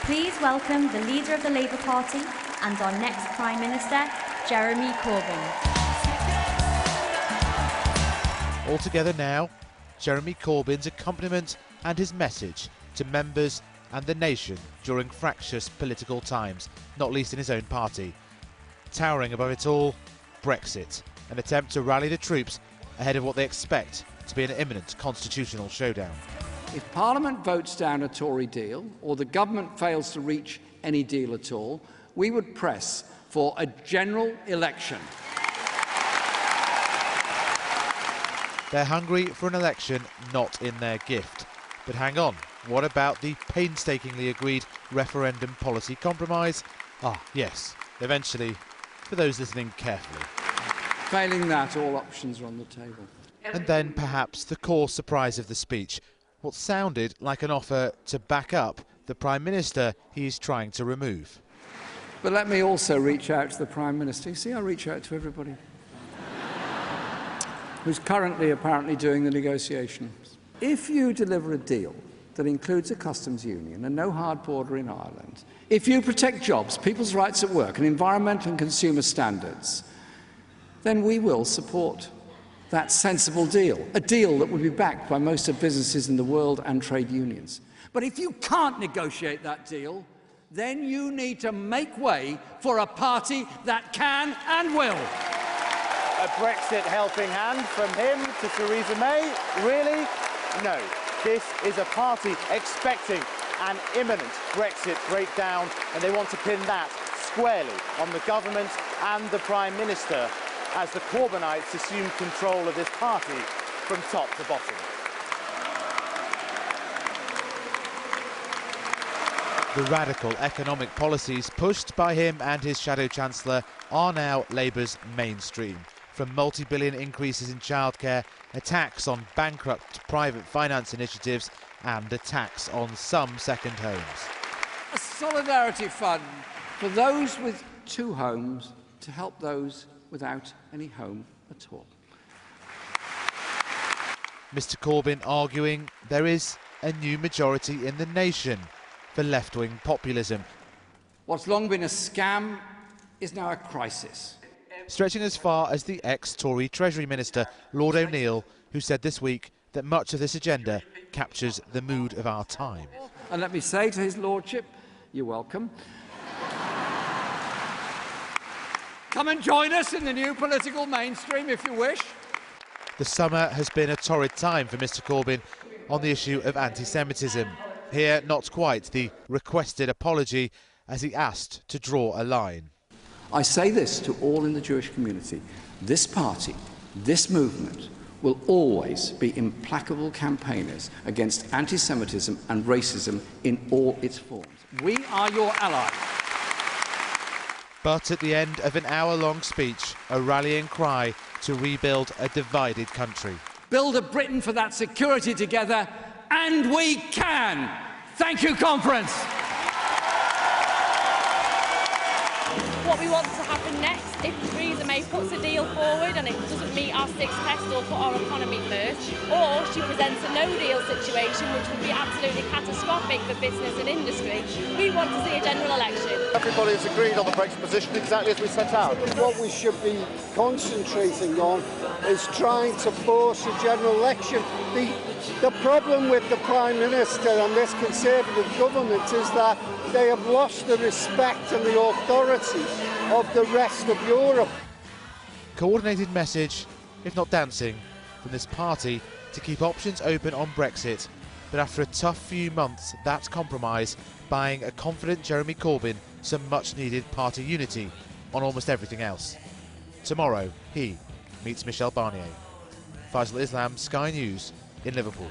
Please welcome the leader of the Labour Party and our next Prime Minister, Jeremy Corbyn. All together now, Jeremy Corbyn's accompaniment and his message to members and the nation during fractious political times, not least in his own party. Towering above it all, Brexit, an attempt to rally the troops ahead of what they expect to be an imminent constitutional showdown. If Parliament votes down a Tory deal, or the government fails to reach any deal at all, we would press for a general election. They're hungry for an election not in their gift. But hang on, what about the painstakingly agreed referendum policy compromise? Ah, yes, eventually, for those listening carefully. Failing that, all options are on the table. And then perhaps the core surprise of the speech, what sounded like an offer to back up the Prime Minister he's trying to remove. But let me also reach out to the Prime Minister. You see, I reach out to everybody who's currently apparently doing the negotiations. If you deliver a deal that includes a customs union and no hard border in Ireland, if you protect jobs, people's rights at work and environmental and consumer standards, then we will support that sensible deal, a deal that would be backed by most of businesses in the world and trade unions. But if you can't negotiate that deal, then you need to make way for a party that can and will. A Brexit helping hand from him to Theresa May? Really? No. This is a party expecting an imminent Brexit breakdown, and they want to pin that squarely on the government and the Prime Minister as the Corbynites assume control of this party from top to bottom. The radical economic policies pushed by him and his shadow chancellor are now Labour's mainstream. From multi-billion increases in childcare, attacks on bankrupt private finance initiatives and attacks on some second homes. A solidarity fund for those with two homes to help those without any home at all. Mr Corbyn arguing there is a new majority in the nation for left-wing populism. What's long been a scam is now a crisis. Stretching as far as the ex-Tory Treasury Minister, Lord O'Neill, who said this week that much of this agenda captures the mood of our time. And let me say to his lordship, you're welcome. Come and join us in the new political mainstream if you wish. The summer has been a torrid time for Mr Corbyn on the issue of anti-Semitism. Here, not quite the requested apology as he asked to draw a line. I say this to all in the Jewish community. This party, this movement, will always be implacable campaigners against anti-Semitism and racism in all its forms. We are your allies. But at the end of an hour-long speech, a rallying cry to rebuild a divided country. Build a Britain for that security together, and we can! Thank you, conference! What we want to happen next, if Theresa May puts a deal forward and it doesn't meet our sixth test or put our economy first, or she presents a no-deal situation which would be absolutely catastrophic for business and industry, we want to see a general election. Everybody has agreed on the Brexit position exactly as we set out. What we should be concentrating on is trying to force a general election. The problem with the Prime Minister and this Conservative government is that they have lost the respect and the authority of the rest of Europe. Coordinated message, if not dancing, from this party to keep options open on Brexit. But after a tough few months, that compromise buying a confident Jeremy Corbyn some much-needed party unity on almost everything else. Tomorrow, he meets Michel Barnier. Faisal Islam, Sky News in Liverpool.